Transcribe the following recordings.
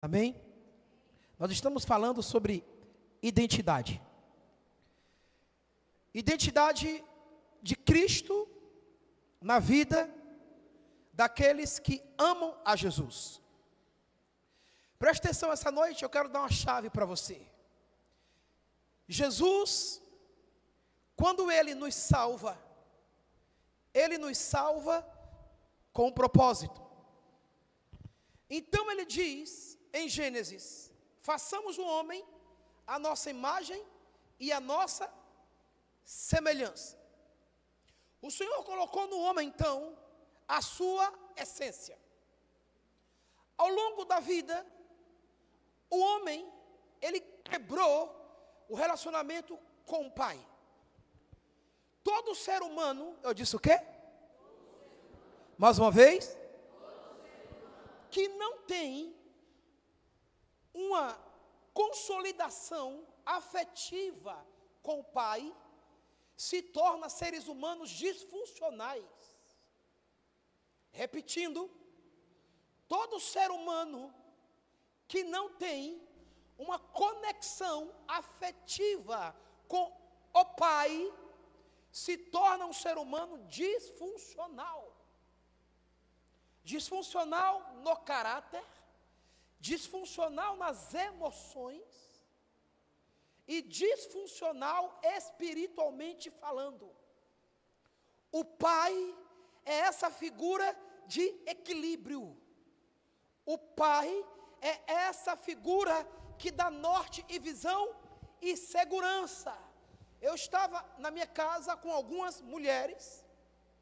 Amém? Nós estamos falando sobre identidade. Identidade de Cristo na vida daqueles que amam a Jesus. Preste atenção, essa noite eu quero dar uma chave para você. Jesus, quando Ele nos salva com um propósito. Então Ele diz em Gênesis: façamos o homem a nossa imagem e a nossa semelhança. O Senhor colocou no homem então a sua essência. Ao longo da vida, o homem, ele quebrou o relacionamento com o Pai. Todo ser humano, eu disse o quê? Mais uma vez, que não tem uma consolidação afetiva com o Pai, se torna seres humanos disfuncionais. Repetindo, todo ser humano que não tem uma conexão afetiva com o Pai, se torna um ser humano disfuncional. Disfuncional no caráter, disfuncional nas emoções e disfuncional espiritualmente falando. O Pai é essa figura de equilíbrio. O Pai é essa figura que dá norte e visão e segurança. Eu estava na minha casa com algumas mulheres.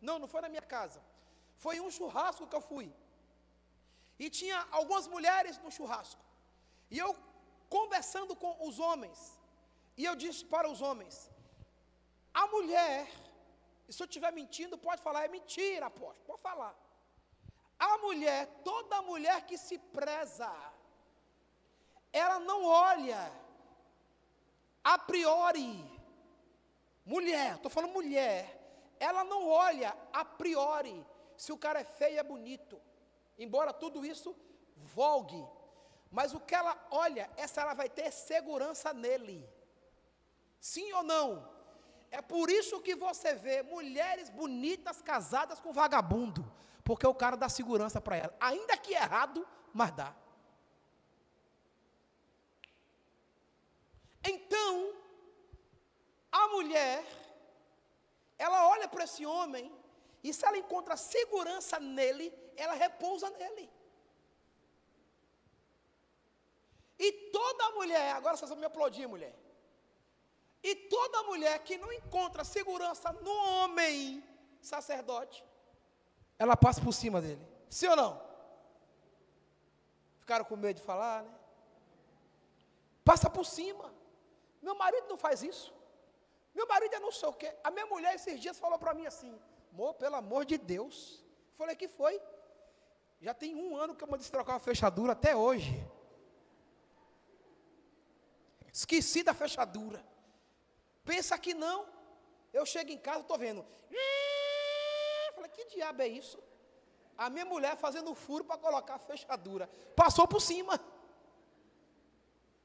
Não foi na minha casa. Foi um churrasco que eu fui. E tinha algumas mulheres no churrasco. E eu conversando com os homens. E eu disse para os homens: a mulher, e se eu estiver mentindo, pode falar, é mentira, apóstolo, pode falar. A mulher, toda mulher que se preza, ela não olha a priori. Mulher, estou falando mulher, ela não olha a priori se o cara é feio e é bonito, embora tudo isso vogue, mas o que ela olha, ela vai ter segurança nele, sim ou não? É por isso que você vê mulheres bonitas casadas com vagabundo, porque o cara dá segurança para ela, ainda que errado, mas dá. Então, a mulher, ela olha para esse homem, e se ela encontra segurança nele, ela repousa nele. E toda mulher, agora vocês vão me aplaudir, mulher. E toda mulher que não encontra segurança no homem sacerdote, ela passa por cima dele. Sim ou não? Ficaram com medo de falar, né? Passa por cima. Meu marido não faz isso. Meu marido é não sei o quê. A minha mulher esses dias falou para mim assim: amor, pelo amor de Deus. Eu falei: que foi? Já tem 1 ano que eu mandei trocar uma fechadura até hoje. Esqueci da fechadura. Pensa que não. Eu chego em casa, estou vendo. Eu falei: que diabo é isso? A minha mulher fazendo furo para colocar a fechadura. Passou por cima.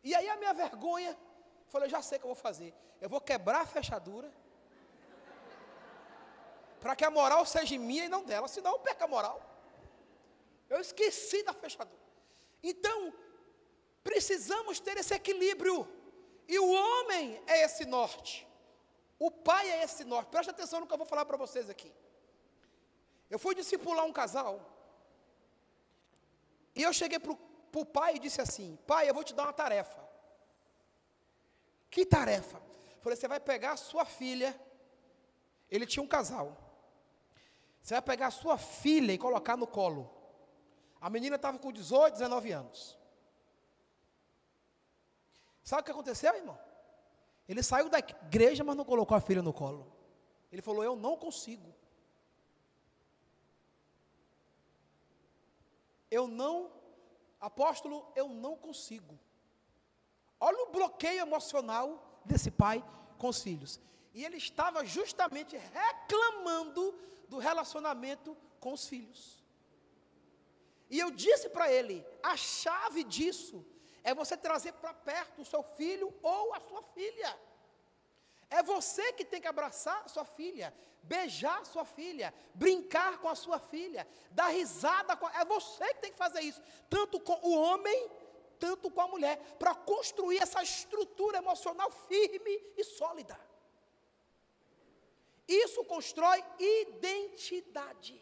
E aí a minha vergonha, falei: já sei o que eu vou fazer. Eu vou quebrar a fechadura, para que a moral seja minha e não dela, senão eu perco a moral. Eu esqueci da fechadura. Então, precisamos ter esse equilíbrio. E o homem é esse norte. O Pai é esse norte. Preste atenção no que eu vou falar para vocês aqui. Eu fui discipular um casal. E eu cheguei para o pai e disse assim: pai, eu vou te dar uma tarefa. Que tarefa? Falei: você vai pegar a sua filha. Ele tinha um casal. Você vai pegar a sua filha e colocar no colo. A menina estava com 18, 19 anos. Sabe o que aconteceu, irmão? Ele saiu da igreja, mas não colocou a filha no colo. Ele falou: eu não consigo. Apóstolo, eu não consigo. Olha o bloqueio emocional desse pai com os filhos. E ele estava justamente reclamando do relacionamento com os filhos. E eu disse para ele, a chave disso é você trazer para perto o seu filho ou a sua filha. É você que tem que abraçar a sua filha, beijar a sua filha, brincar com a sua filha, dar risada com é você que tem que fazer isso, tanto com o homem, tanto com a mulher, para construir essa estrutura emocional firme e sólida. Isso constrói identidade.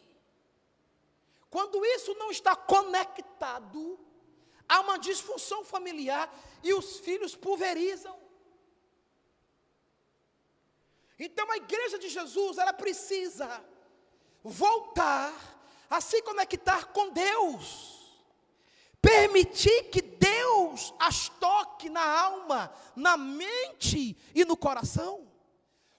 Quando isso não está conectado, há uma disfunção familiar e os filhos pulverizam. Então a igreja de Jesus, ela precisa voltar a se conectar com Deus. Permitir que Deus as toque na alma, na mente e no coração.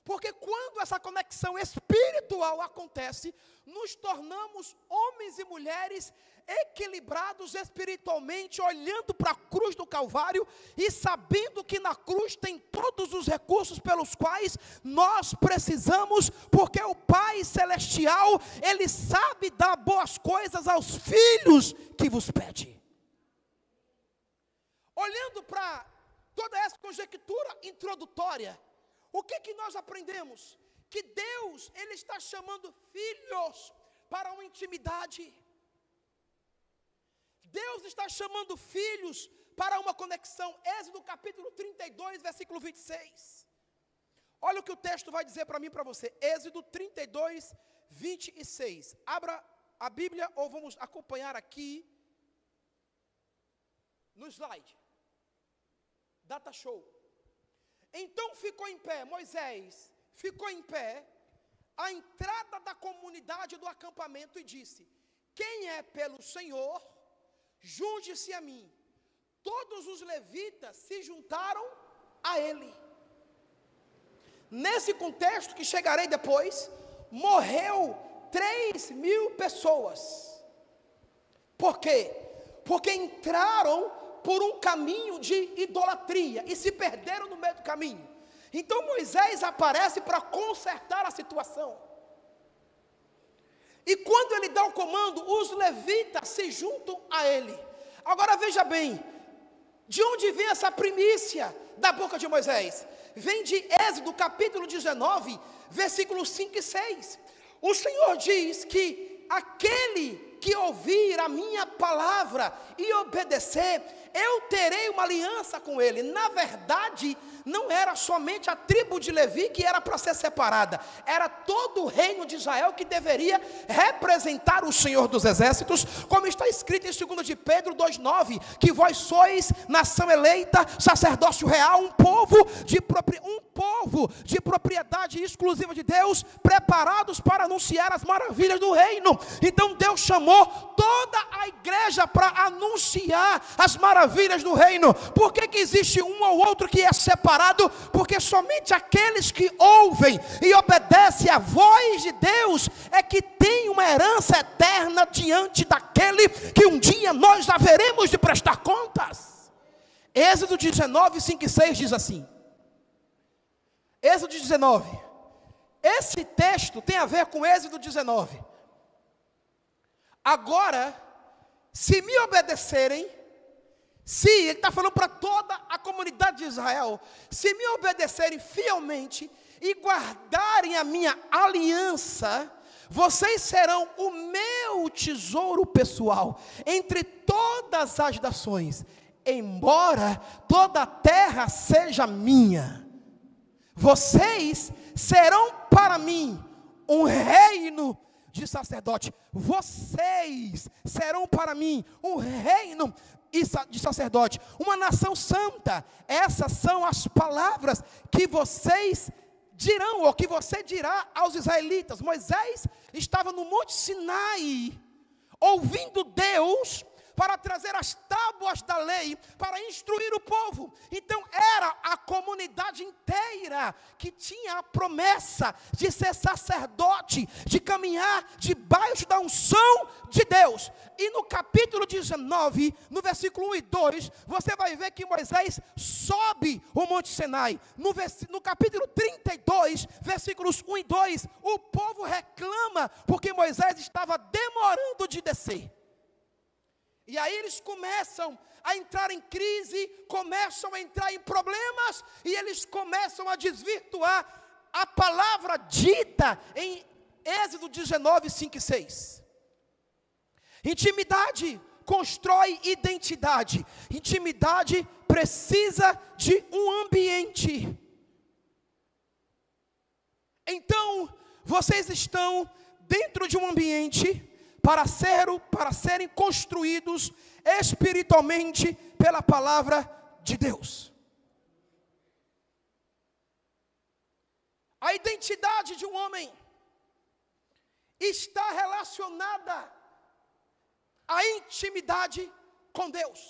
Porque quando essa conexão espiritual acontece, nos tornamos homens e mulheres equilibrados espiritualmente, olhando para a cruz do Calvário e sabendo que na cruz tem todos os recursos pelos quais nós precisamos, porque o Pai Celestial, Ele sabe dar boas coisas aos filhos que vos pede. Olhando para toda essa conjectura introdutória, o que nós aprendemos? Que Deus, Ele está chamando filhos para uma intimidade. Deus está chamando filhos para uma conexão. Êxodo capítulo 32, versículo 26. Olha o que o texto vai dizer para mim e para você. Êxodo 32, 26. Abra a Bíblia ou vamos acompanhar aqui no slide. Data show. Então ficou em pé, Moisés ficou em pé, à entrada da comunidade do acampamento e disse: quem é pelo Senhor, junte-se a mim. Todos os levitas se juntaram a ele. Nesse contexto, que chegarei depois, morreu 3.000 pessoas. Por quê? Porque entraram por um caminho de idolatria e se perderam no meio do caminho. Então Moisés aparece para consertar a situação. E quando ele dá o comando, os levitas se juntam a ele. Agora veja bem, de onde vem essa primícia da boca de Moisés? Vem de Êxodo capítulo 19, versículos 5 e 6. O Senhor diz que aquele que ouvir a minha palavra e obedecer, eu terei uma aliança com ele. Na verdade, não era somente a tribo de Levi que era para ser separada, era todo o reino de Israel que deveria representar o Senhor dos Exércitos, como está escrito em 2 de Pedro 2,9, que vós sois nação eleita, sacerdócio real, um povo de propriedade exclusiva de Deus, preparados para anunciar as maravilhas do reino. Então Deus chamou toda a igreja para anunciar as maravilhas do reino. Por que existe um ou outro que é separado? Porque somente aqueles que ouvem e obedecem à voz de Deus é que tem uma herança eterna diante daquele que um dia nós haveremos de prestar contas. Êxodo 19, 5 e 6 diz assim. Êxodo 19. Esse texto tem a ver com Êxodo 19. Agora, se me obedecerem, ele está falando para toda a comunidade de Israel, se me obedecerem fielmente e guardarem a minha aliança, vocês serão o meu tesouro pessoal entre todas as nações, embora toda a terra seja minha. Vocês serão para mim um reino de sacerdote. Vocês serão para mim um reino de sacerdote, uma nação santa. Essas são as palavras que vocês dirão, ou que você dirá aos israelitas. Moisés estava no Monte Sinai, ouvindo Deus, para trazer as tábuas da lei, para instruir o povo. Então era a comunidade inteira que tinha a promessa de ser sacerdote, de caminhar debaixo da unção de Deus. E no capítulo 19, no versículo 1 e 2, você vai ver que Moisés sobe o Monte Sinai. No capítulo 32, versículos 1 e 2, o povo reclama porque Moisés estava demorando de descer. E aí eles começam a entrar em crise, começam a entrar em problemas, e eles começam a desvirtuar a palavra dita em Êxodo 19, 5 e 6. Intimidade constrói identidade. Intimidade precisa de um ambiente. Então, vocês estão dentro de um ambiente para serem construídos espiritualmente pela palavra de Deus. A identidade de um homem está relacionada à intimidade com Deus.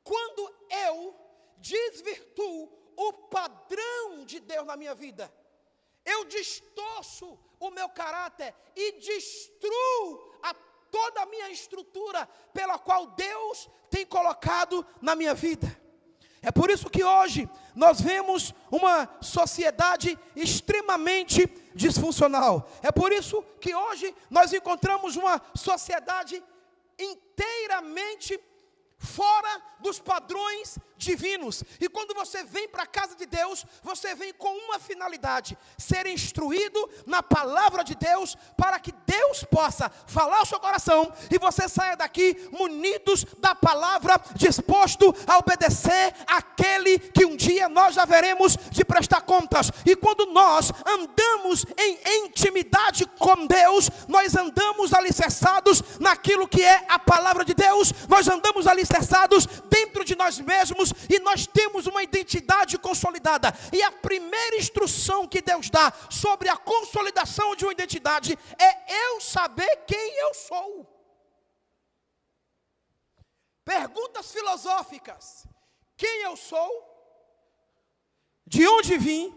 Quando eu desvirtuo o padrão de Deus na minha vida, eu distorço o meu caráter e destruo toda a minha estrutura pela qual Deus tem colocado na minha vida. É por isso que hoje nós vemos uma sociedade extremamente disfuncional. É por isso que hoje nós encontramos uma sociedade inteiramente fora dos padrões divinos. E quando você vem para a casa de Deus, você vem com uma finalidade: ser instruído na palavra de Deus, para que Deus possa falar ao seu coração e você saia daqui munidos da palavra, disposto a obedecer àquele que um dia nós já veremos de prestar contas. E quando nós andamos em intimidade com Deus, nós andamos alicerçados naquilo que é a palavra de Deus, nós andamos alicerçados dentro de nós mesmos, e nós temos uma identidade consolidada. E a primeira instrução que Deus dá sobre a consolidação de uma identidade é eu saber quem eu sou. Perguntas filosóficas: quem eu sou, de onde vim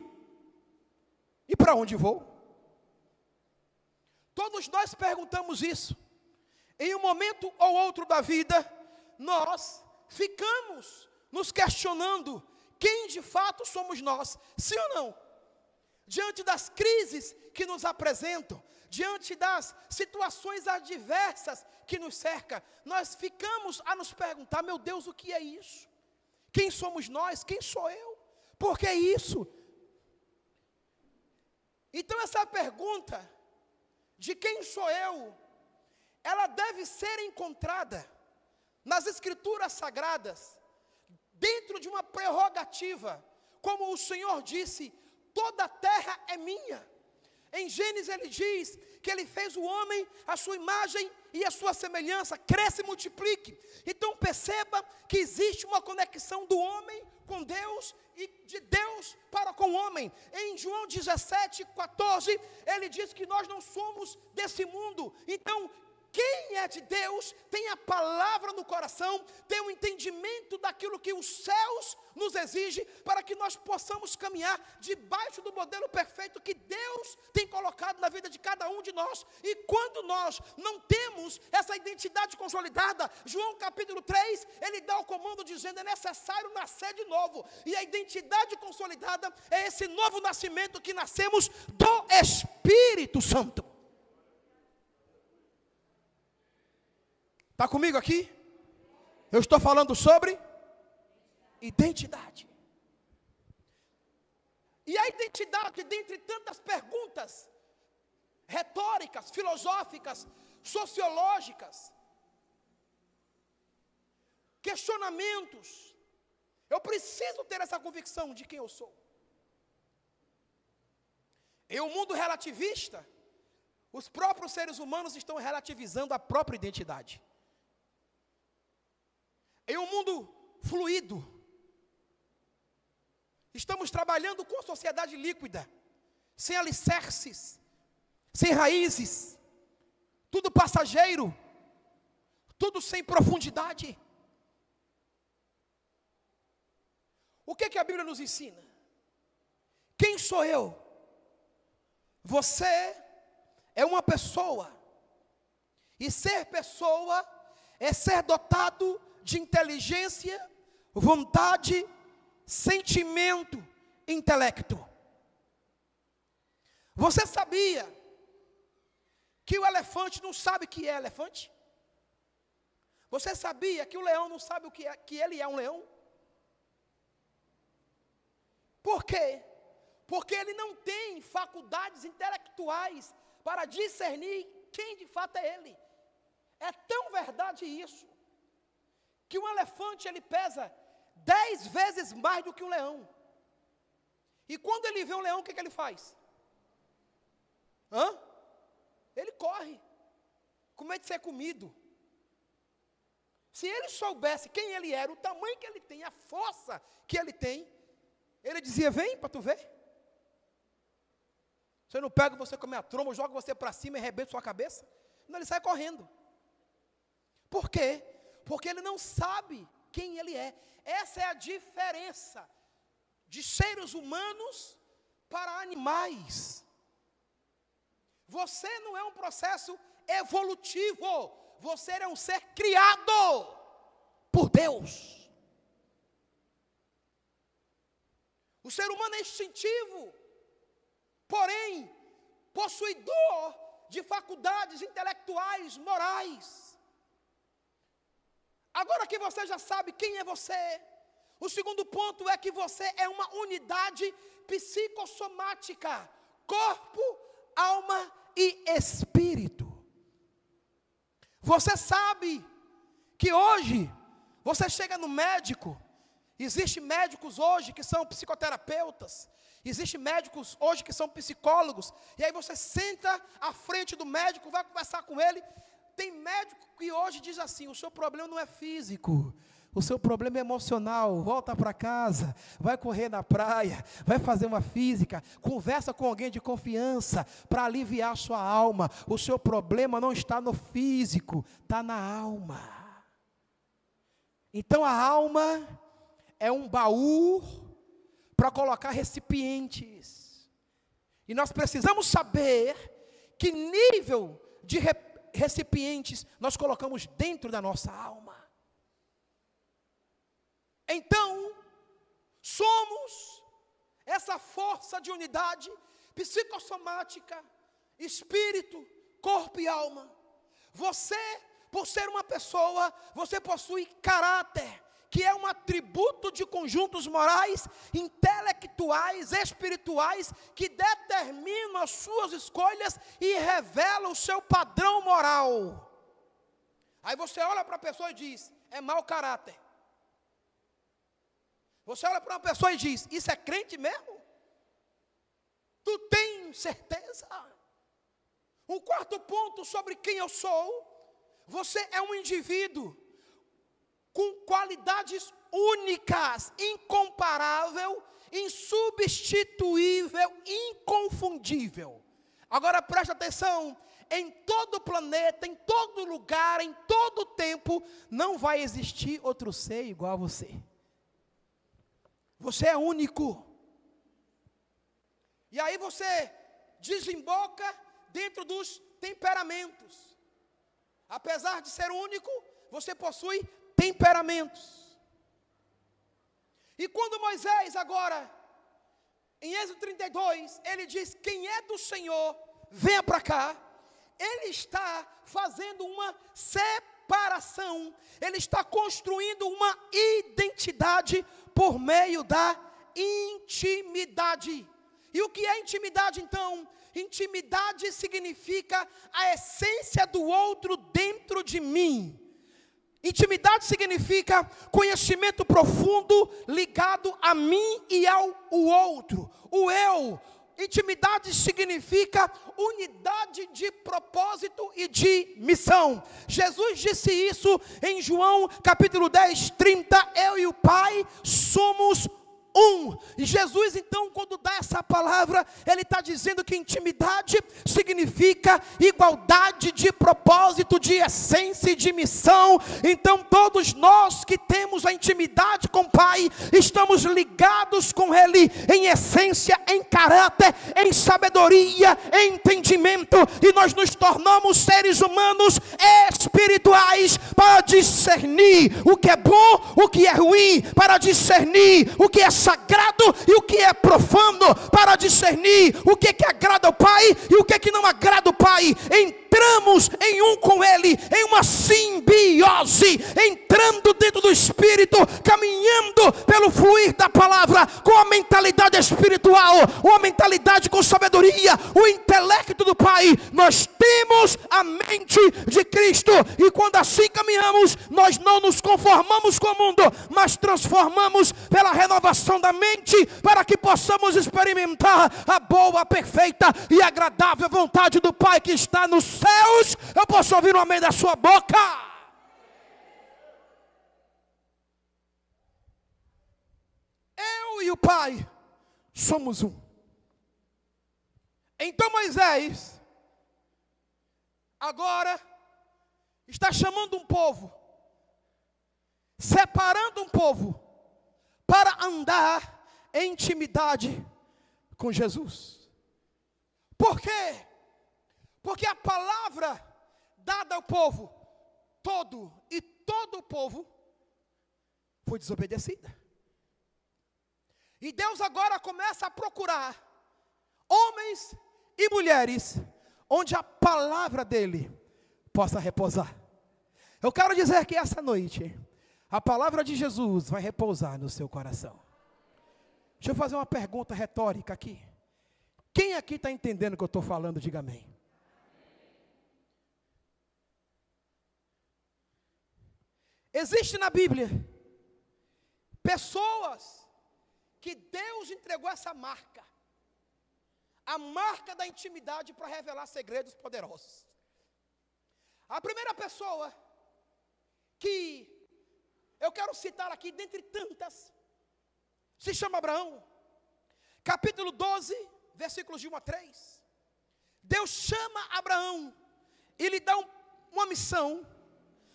e para onde vou? Todos nós perguntamos isso. Em um momento ou outro da vida, nós ficamos nos questionando quem de fato somos nós, sim ou não? Diante das crises que nos apresentam, diante das situações adversas que nos cercam, nós ficamos a nos perguntar: meu Deus, o que é isso? Quem somos nós? Quem sou eu? Por que isso? Então essa pergunta de quem sou eu, ela deve ser encontrada nas Escrituras Sagradas, dentro de uma prerrogativa, como o Senhor disse: toda a terra é minha. Em Gênesis ele diz que ele fez o homem à sua imagem e à sua semelhança, cresça e multiplique. Então perceba que existe uma conexão do homem com Deus e de Deus para com o homem. Em João 17:14, ele diz que nós não somos desse mundo. Então, quem é de Deus tem a palavra no coração, tem um entendimento daquilo que os céus nos exigem, para que nós possamos caminhar debaixo do modelo perfeito que Deus tem colocado na vida de cada um de nós. E quando nós não temos essa identidade consolidada, João capítulo 3, ele dá o comando dizendo: é necessário nascer de novo. E a identidade consolidada é esse novo nascimento que nascemos do Espírito Santo. Está comigo aqui? Eu estou falando sobre identidade. E a identidade, dentre tantas perguntas retóricas, filosóficas, sociológicas, questionamentos, eu preciso ter essa convicção de quem eu sou. Em um mundo relativista, os próprios seres humanos estão relativizando a própria identidade. Em um mundo fluido, estamos trabalhando com a sociedade líquida, sem alicerces, sem raízes, tudo passageiro, tudo sem profundidade. O que a Bíblia nos ensina? Quem sou eu? Você é uma pessoa, e ser pessoa é ser dotado de inteligência, vontade, sentimento, intelecto. Você sabia que o elefante não sabe o que é elefante? Você sabia que o leão não sabe o que é, que ele é um leão? Por quê? Porque ele não tem faculdades intelectuais para discernir quem de fato é ele. É tão verdade isso, que um elefante ele pesa 10 vezes mais do que um leão. E quando ele vê um leão, o que ele faz? Ele corre, com medo de ser comido. Se ele soubesse quem ele era, o tamanho que ele tem, a força que ele tem, ele dizia, vem para tu ver. Se eu não pego você com a minha tromba, eu jogo você para cima e arrebento sua cabeça. Não, ele sai correndo. Por quê? Porque ele não sabe quem ele é. Essa é a diferença de seres humanos para animais. Você não é um processo evolutivo. Você é um ser criado por Deus. O ser humano é instintivo, porém, possuidor de faculdades intelectuais, morais. Agora que você já sabe quem é você, o segundo ponto é que você é uma unidade psicossomática, corpo, alma e espírito. Você sabe que hoje, você chega no médico, existem médicos hoje que são psicoterapeutas, existem médicos hoje que são psicólogos, e aí você senta à frente do médico, vai conversar com ele. Tem médico que hoje diz assim, o seu problema não é físico, o seu problema é emocional, volta para casa, vai correr na praia, vai fazer uma física, conversa com alguém de confiança, para aliviar a sua alma. O seu problema não está no físico, está na alma. Então a alma é um baú para colocar recipientes. E nós precisamos saber que nível de recipientes nós colocamos dentro da nossa alma. Então, somos essa força de unidade psicossomática, espírito, corpo e alma. Você, por ser uma pessoa, você possui caráter, que é um atributo de conjuntos morais, intelectuais, espirituais, que determinam as suas escolhas e revelam o seu padrão moral. Aí você olha para a pessoa e diz, é mau caráter. Você olha para uma pessoa e diz, isso é crente mesmo? Tu tem certeza? Um quarto ponto sobre quem eu sou, você é um indivíduo com qualidades únicas, incomparável, insubstituível, inconfundível. Agora presta atenção, em todo o planeta, em todo lugar, em todo tempo, não vai existir outro ser igual a você. Você é único. E aí você desemboca dentro dos temperamentos. Apesar de ser único, você possui temperamentos. E quando Moisés agora, em Êxodo 32, ele diz, quem é do Senhor, venha para cá. Ele está fazendo uma separação, ele está construindo uma identidade por meio da intimidade. E o que é intimidade então? Intimidade significa a essência do outro dentro de mim. Intimidade significa conhecimento profundo ligado a mim e ao outro, o eu. Intimidade significa unidade de propósito e de missão. Jesus disse isso em João capítulo 10, 30, eu e o Pai somos um. E Jesus então, quando dá essa palavra, ele está dizendo que intimidade significa igualdade de propósito, de essência e de missão. Então todos nós que temos a intimidade com o Pai, estamos ligados com Ele em essência, em caráter, em sabedoria, em entendimento, e nós nos tornamos seres humanos espirituais para discernir o que é bom, o que é ruim, para discernir o que é sagrado e o que é profano, para discernir o que agrada ao Pai e o que não agrada ao Pai. Em entramos em um com Ele, em uma simbiose, entrando dentro do Espírito, caminhando pelo fluir da palavra, com a mentalidade espiritual, uma mentalidade com sabedoria, o intelecto do Pai. Nós temos a mente de Cristo, e quando assim caminhamos, nós não nos conformamos com o mundo, mas transformamos pela renovação da mente, para que possamos experimentar a boa, perfeita e agradável vontade do Pai que está nos céus. Eu posso ouvir um amém da sua boca? Eu e o Pai somos um. Então Moisés agora está chamando um povo, separando um povo para andar em intimidade com Jesus. Por quê? Porque a palavra dada ao povo todo, e todo o povo foi desobedecida. E Deus agora começa a procurar homens e mulheres onde a palavra dele possa repousar. Eu quero dizer que essa noite a palavra de Jesus vai repousar no seu coração. Deixa eu fazer uma pergunta retórica aqui. Quem aqui está entendendo o que eu estou falando? Diga amém. Existe na Bíblia pessoas que Deus entregou essa marca, a marca da intimidade, para revelar segredos poderosos. A primeira pessoa que eu quero citar aqui, dentre tantas, se chama Abraão. Capítulo 12, versículos de 1 a 3. Deus chama Abraão e lhe dá uma missão.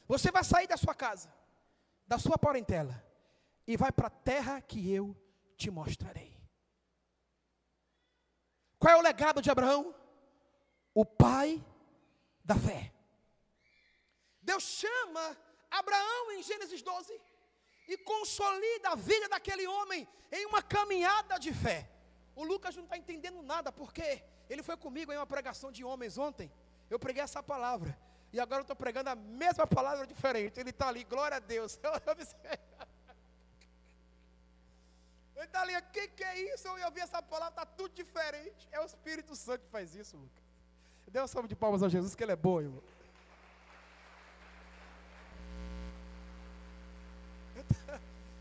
Você vai sair da sua casa, da sua parentela, e vai para a terra que eu te mostrarei. Qual é o legado de Abraão? O pai da fé. Deus chama Abraão em Gênesis 12 e consolida a vida daquele homem em uma caminhada de fé. O Lucas não está entendendo nada, porque ele foi comigo em uma pregação de homens ontem. Eu preguei essa palavra, e agora eu estou pregando a mesma palavra diferente. Ele está ali, glória a Deus. Ele está ali, o que é isso? Eu ouvi essa palavra, está tudo diferente. É o Espírito Santo que faz isso, Lucas. Dê uma salva de palmas a Jesus, que Ele é bom, irmão.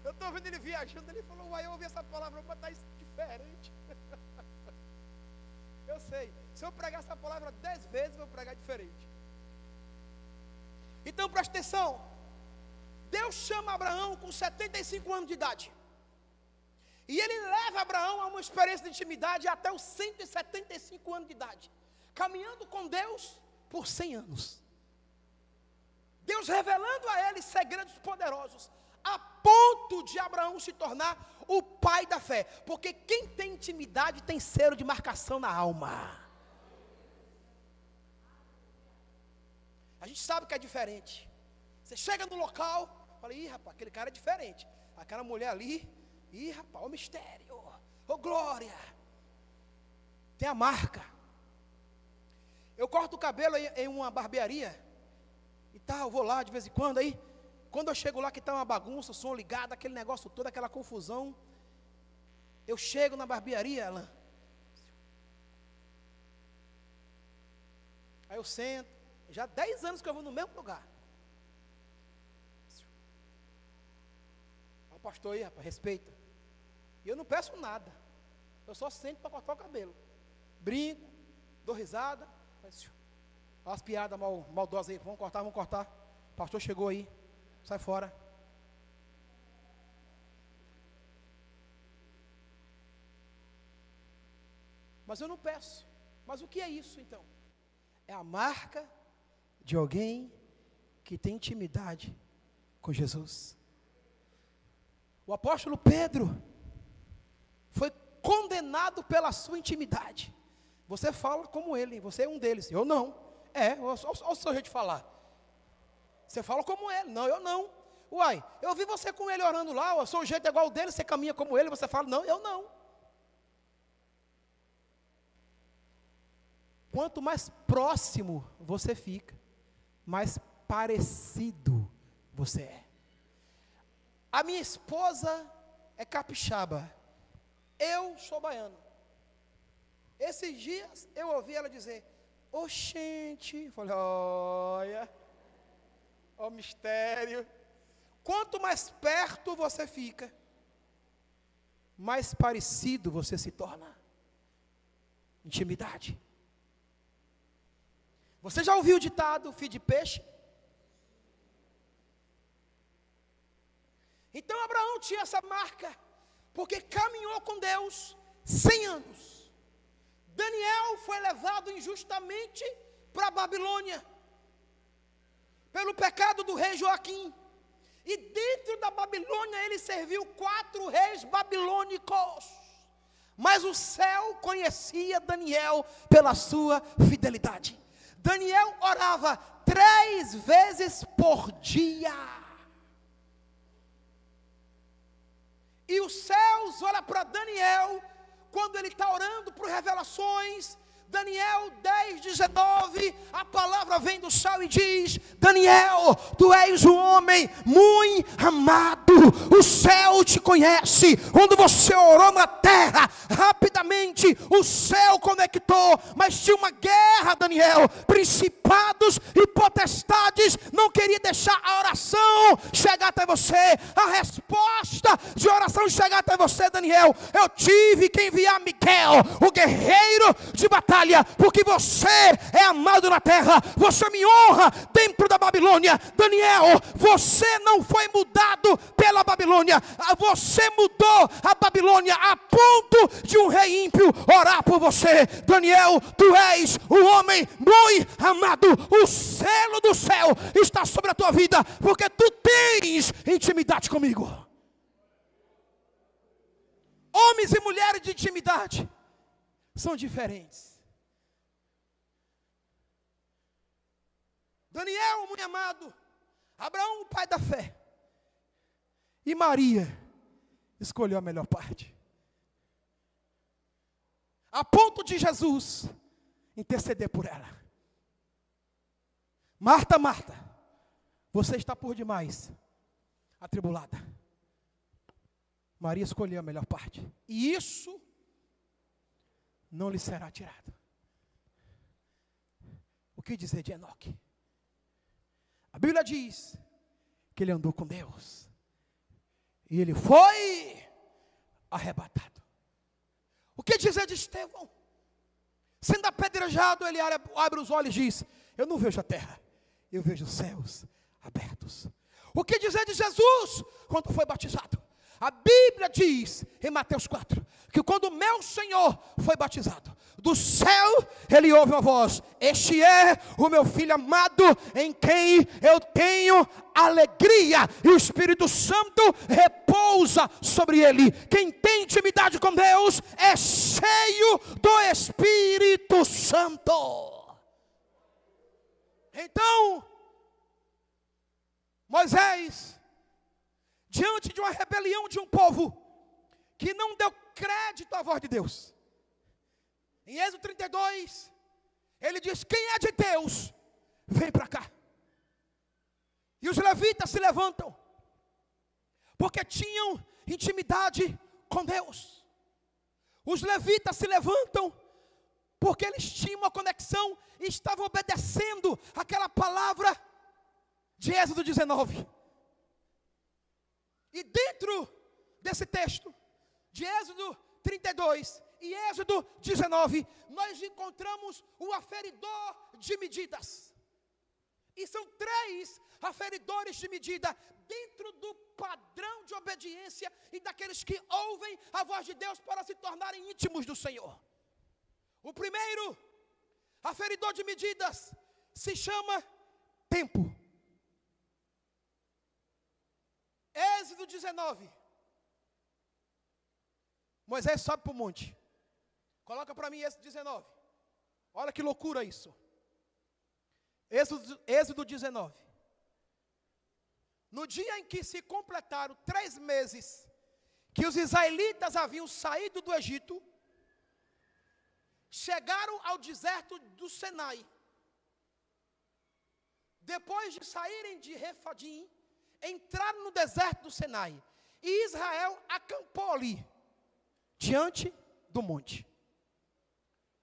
Eu estou vendo ele viajando, ele falou, uai, eu ouvi essa palavra, mas está diferente. Eu sei, se eu pregar essa palavra 10 vezes, eu vou pregar diferente. Então preste atenção, Deus chama Abraão com 75 anos de idade, e Ele leva Abraão a uma experiência de intimidade até os 175 anos de idade, caminhando com Deus por 100 anos. Deus revelando a ele segredos poderosos, a ponto de Abraão se tornar o pai da fé. Porque quem tem intimidade tem selo de marcação na alma. A gente sabe que é diferente. Você chega no local, fala, ih rapaz, aquele cara é diferente. Aquela mulher ali, ih rapaz, o mistério, ô glória. Tem a marca. Eu corto o cabelo em uma barbearia e tal, vou lá de vez em quando. Aí quando eu chego lá que está uma bagunça, o som ligado, aquele negócio todo, aquela confusão, eu chego na barbearia, Alain, aí eu sento, já 10 anos que eu vou no mesmo lugar. O pastor aí, rapaz, respeita. E eu não peço nada, eu só sento para cortar o cabelo, brinco, dou risada, olha as piadas maldosas aí, vamos cortar. O pastor chegou aí, sai fora. Mas eu não peço. Mas o que é isso então? É a marca de alguém que tem intimidade com Jesus. O apóstolo Pedro foi condenado pela sua intimidade. Você fala como ele, você é um deles. Eu não. Olha o seu jeito de falar. Você fala como ele. Não, eu não. Uai, eu vi você com ele orando lá, o seu jeito é igual ao dele, você caminha como ele, você fala, não, eu não. Quanto mais próximo você fica, mais parecido você é. A minha esposa é capixaba, eu sou baiano. Esses dias eu ouvi ela dizer: oxente, falei, olha, ó mistério. Quanto mais perto você fica, mais parecido você se torna. Intimidade. Você já ouviu o ditado, filho de peixe? Então Abraão tinha essa marca, porque caminhou com Deus 100 anos. Daniel foi levado injustamente para a Babilônia, pelo pecado do rei Joaquim. E dentro da Babilônia ele serviu 4 reis babilônicos. Mas o céu conhecia Daniel pela sua fidelidade. Daniel orava 3 vezes por dia. E os céus olham para Daniel, quando ele está orando por revelações. Daniel 10:19, a palavra vem do céu e diz: Daniel, tu és um homem muito amado, o céu te conhece. Quando você orou na terra, rapidamente o céu conectou, mas tinha uma guerra, Daniel, principados e potestades não queriam deixar a oração chegar até você, a resposta de oração chegar até você, Daniel. Eu tive que enviar Miguel, o guerreiro de batalha, porque você é amado na terra, você me honra dentro da Babilônia. Daniel, você não foi mudado pela Babilônia, você mudou a Babilônia a ponto de um rei ímpio orar por você. Daniel, tu és um homem muito amado, o selo do céu está sobre a tua vida, porque tu tens intimidade comigo. Homens e mulheres de intimidade são diferentes. Daniel, muito amado, Abraão, o pai da fé, e Maria escolheu a melhor parte, a ponto de Jesus interceder por ela. Marta, Marta, você está por demais atribulada. Maria escolheu a melhor parte, e isso não lhe será tirado. O que dizer de Enoque? A Bíblia diz que ele andou com Deus e ele foi arrebatado. O que dizer de Estevão? Sendo apedrejado, ele abre os olhos e diz: eu não vejo a terra, eu vejo os céus abertos. O que dizer de Jesus quando foi batizado? A Bíblia diz em Mateus 4 que quando o meu Senhor foi batizado, do céu ele ouve uma voz: este é o meu filho amado, em quem eu tenho alegria, e o Espírito Santo repousa sobre ele. Quem tem intimidade com Deus é cheio do Espírito Santo. Então, Moisés, diante de uma rebelião de um povo que não deu crédito à voz de Deus, em Êxodo 32, ele diz: quem é de Deus, vem para cá. E os levitas se levantam, porque tinham intimidade com Deus. Os levitas se levantam, porque eles tinham uma conexão e estavam obedecendo aquela palavra de Êxodo 19. E dentro desse texto, de Êxodo 32 e Êxodo 19, nós encontramos o aferidor de medidas. E são 3 aferidores de medida dentro do padrão de obediência e daqueles que ouvem a voz de Deus para se tornarem íntimos do Senhor. O primeiro aferidor de medidas se chama tempo. Êxodo 19. Moisés sobe para o monte. Coloca para mim Êxodo 19. Olha que loucura isso. Êxodo 19. No dia em que se completaram 3 meses que os israelitas haviam saído do Egito, chegaram ao deserto do Sinai. Depois de saírem de Refadim, entraram no deserto do Sinai. E Israel acampou ali, diante do monte.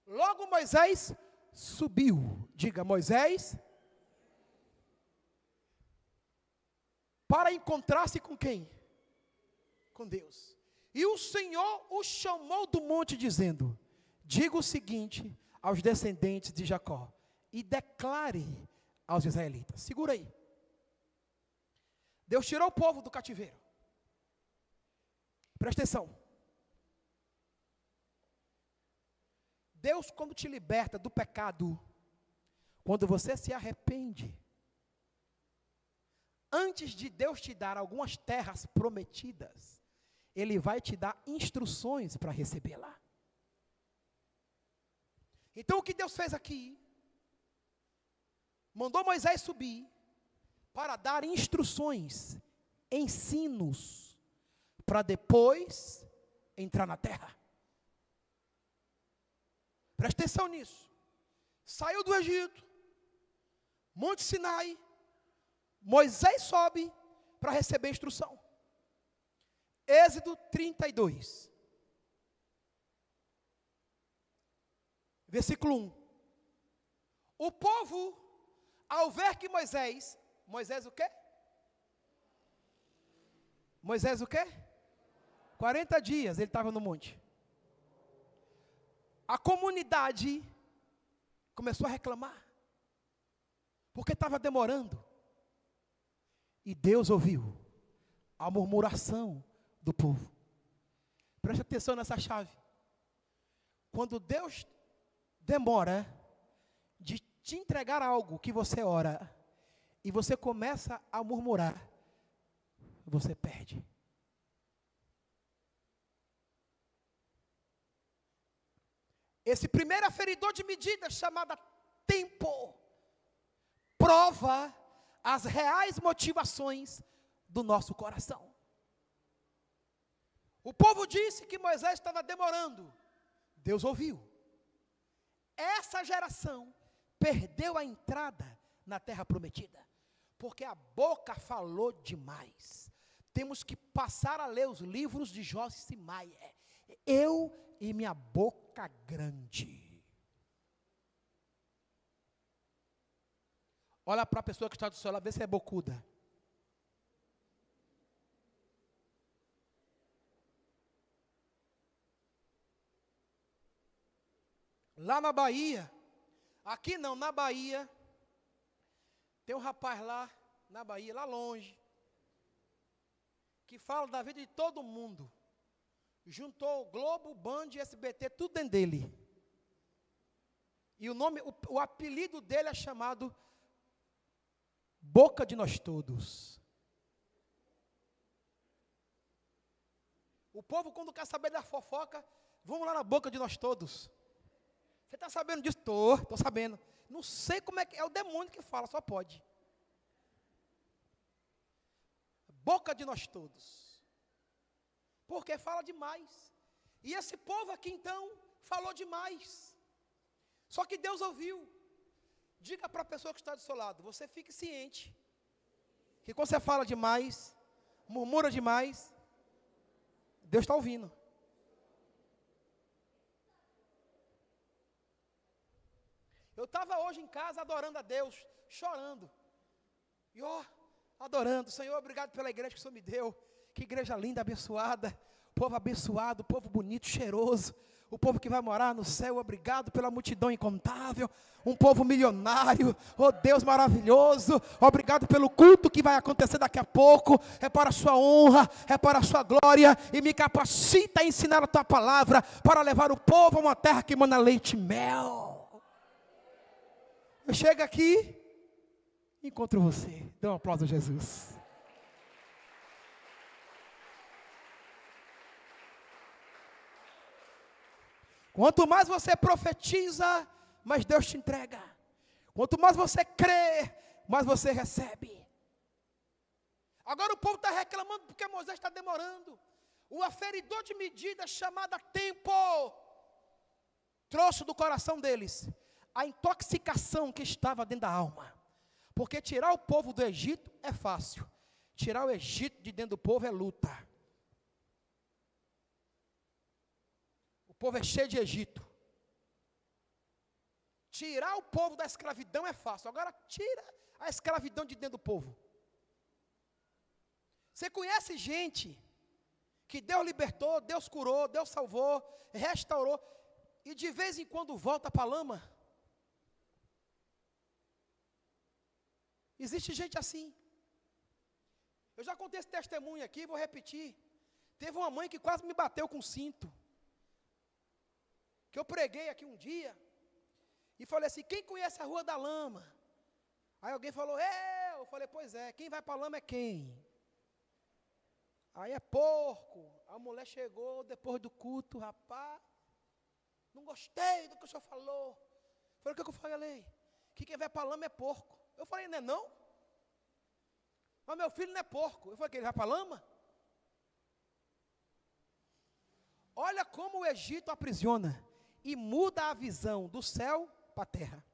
Logo Moisés subiu. Diga, Moisés. Para encontrar-se com quem? Com Deus. E o Senhor o chamou do monte, dizendo: diga o seguinte aos descendentes de Jacó, e declare aos israelitas. Segura aí. Deus tirou o povo do cativeiro. Presta atenção. Deus, quando te liberta do pecado, quando você se arrepende, antes de Deus te dar algumas terras prometidas, Ele vai te dar instruções para recebê-la. Então o que Deus fez aqui? Mandou Moisés subir para dar instruções, ensinos, para depois entrar na terra. Presta atenção nisso. Saiu do Egito, Monte Sinai, Moisés sobe para receber instrução. Êxodo 32. Versículo 1. O povo, ao ver que Moisés o quê? Moisés o quê? 40 dias ele estava no monte. A comunidade começou a reclamar, porque estava demorando. E Deus ouviu a murmuração do povo. Preste atenção nessa chave. Quando Deus demora de te entregar algo que você ora, e você começa a murmurar, você perde. Esse primeiro aferidor de medida, chamada tempo, prova as reais motivações do nosso coração. O povo disse que Moisés estava demorando. Deus ouviu. Essa geração perdeu a entrada na terra prometida, porque a boca falou demais. Temos que passar a ler os livros de Joyce Meyer. Eu e minha boca grande. Olha para a pessoa que está do seu lado, vê se é bocuda. Lá na Bahia, aqui não, na Bahia, tem um rapaz lá, na Bahia, lá longe, que fala da vida de todo mundo. Juntou o Globo, Band e SBT, tudo dentro dele. E o apelido dele é chamado Boca de Nós Todos. O povo, quando quer saber da fofoca, vamos lá na boca de nós todos. Você está sabendo disso? Estou sabendo. Não sei como é que é o demônio que fala, só pode. Boca de nós todos. Porque fala demais. E esse povo aqui então falou demais. Só que Deus ouviu. Diga para a pessoa que está do seu lado, você fique ciente que quando você fala demais, murmura demais, Deus está ouvindo. Eu estava hoje em casa adorando a Deus, chorando. E adorando, Senhor, obrigado pela igreja que o Senhor me deu. Que igreja linda, abençoada. Povo abençoado, povo bonito, cheiroso. O povo que vai morar no céu, obrigado pela multidão incontável. Um povo milionário, oh Deus maravilhoso. Obrigado pelo culto que vai acontecer daqui a pouco. É para a sua honra, é para a sua glória. E me capacita a ensinar a tua palavra para levar o povo a uma terra que mana leite e mel. Eu chego aqui e encontro você. Dê um aplauso a Jesus. Quanto mais você profetiza, mais Deus te entrega. Quanto mais você crê, mais você recebe. Agora o povo está reclamando porque Moisés está demorando. O aferidor de medida chamada tempo trouxe do coração deles a intoxicação que estava dentro da alma. Porque tirar o povo do Egito é fácil. Tirar o Egito de dentro do povo é luta. O povo é cheio de Egito. Tirar o povo da escravidão é fácil. Agora tira a escravidão de dentro do povo. Você conhece gente que Deus libertou, Deus curou, Deus salvou, restaurou, e de vez em quando volta para a lama? Existe gente assim. Eu já contei esse testemunho aqui, vou repetir. Teve uma mãe que quase me bateu com cinto. Que eu preguei aqui um dia, e falei assim, quem conhece a Rua da Lama? Aí alguém falou, eu falei, pois é, quem vai para a lama é quem? Aí é porco. A mulher chegou depois do culto, rapaz, não gostei do que o senhor falou. Falei, o que eu falei? Que quem vai para a lama é porco. Eu falei, não é não? Mas meu filho não é porco. Eu falei, que ele vai para a lama? Olha como o Egito aprisiona e muda a visão do céu para a terra.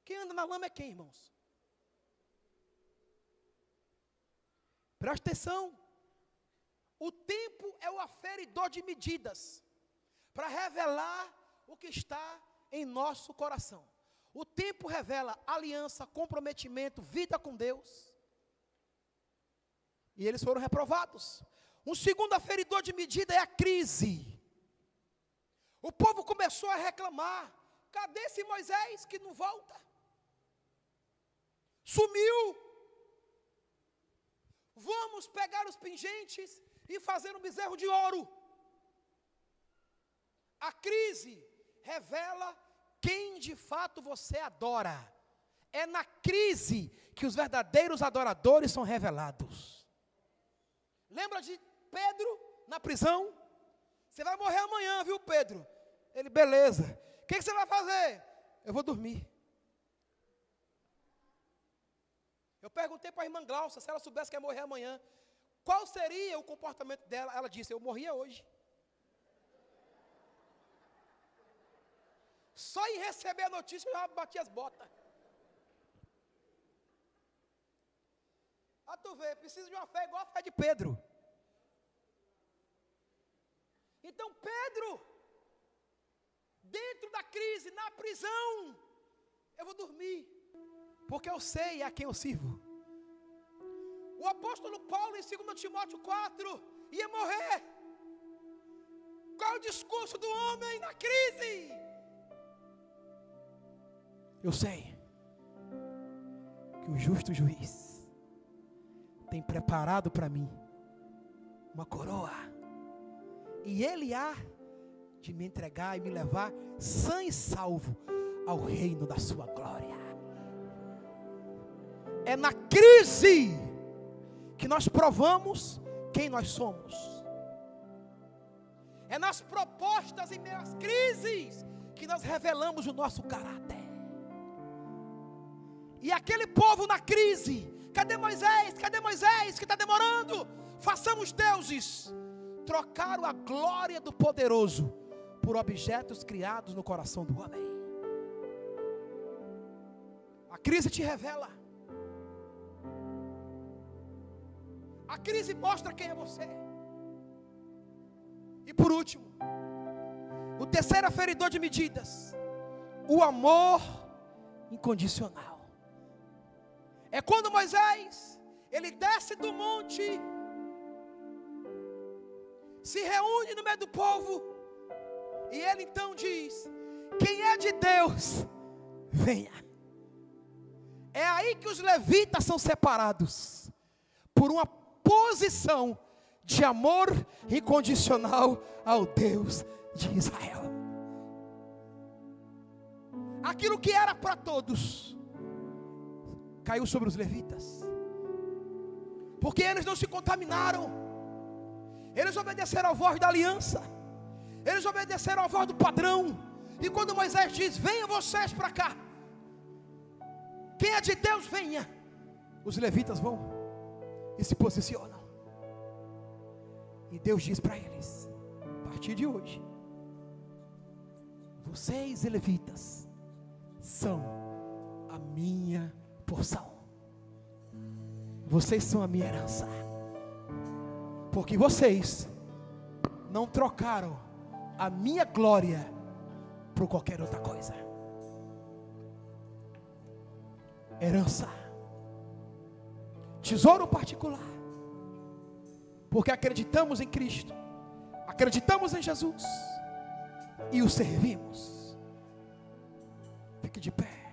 Quem anda na lama é quem, irmãos? Presta atenção. O tempo é o aferidor de medidas para revelar o que está em nosso coração. O tempo revela aliança, comprometimento, vida com Deus. E eles foram reprovados. Um segundo aferidor de medida é a crise. O povo começou a reclamar. Cadê esse Moisés que não volta? Sumiu. Vamos pegar os pingentes e fazer um bezerro de ouro. A crise revela quem de fato você adora. É na crise que os verdadeiros adoradores são revelados. Lembra de Pedro na prisão? Você vai morrer amanhã, viu, Pedro? Ele, beleza. O que você vai fazer? Eu vou dormir. Eu perguntei para a irmã Glaucia se ela soubesse que ia morrer amanhã, qual seria o comportamento dela. Ela disse, eu morria hoje. Só em receber a notícia eu já bati as botas. Ah, tu vê, precisa de uma fé igual a fé de Pedro. Então Pedro, dentro da crise, na prisão, eu vou dormir, porque eu sei a quem eu sirvo. O apóstolo Paulo em 2 Timóteo 4 ia morrer. Qual é o discurso do homem na crise? Eu sei que o justo juiz tem preparado para mim uma coroa, e ele há de me entregar e me levar sã e salvo ao reino da sua glória. É na crise que nós provamos quem nós somos. É nas propostas e meias crises que nós revelamos o nosso caráter. E aquele povo na crise, cadê Moisés? Cadê Moisés? Que está demorando? Façamos deuses. Trocaram a glória do poderoso por objetos criados no coração do homem. A crise te revela. A crise mostra quem é você. E por último, o terceiro aferidor de medidas, o amor incondicional. É quando Moisés, ele desce do monte, se reúne no meio do povo, e ele então diz, quem é de Deus, venha. É aí que os levitas são separados, por uma posição de amor incondicional ao Deus de Israel. Aquilo que era para todos, caiu sobre os levitas, porque eles não se contaminaram, eles obedeceram à voz da aliança, eles obedeceram à voz do padrão. E quando Moisés diz, venham vocês para cá, quem é de Deus venha, os levitas vão e se posicionam, e Deus diz para eles, a partir de hoje, vocês e levitas são a minha porção. Vocês são a minha herança. Porque vocês não trocaram a minha glória por qualquer outra coisa. Herança, tesouro particular, porque acreditamos em Cristo, acreditamos em Jesus e o servimos. Fique de pé.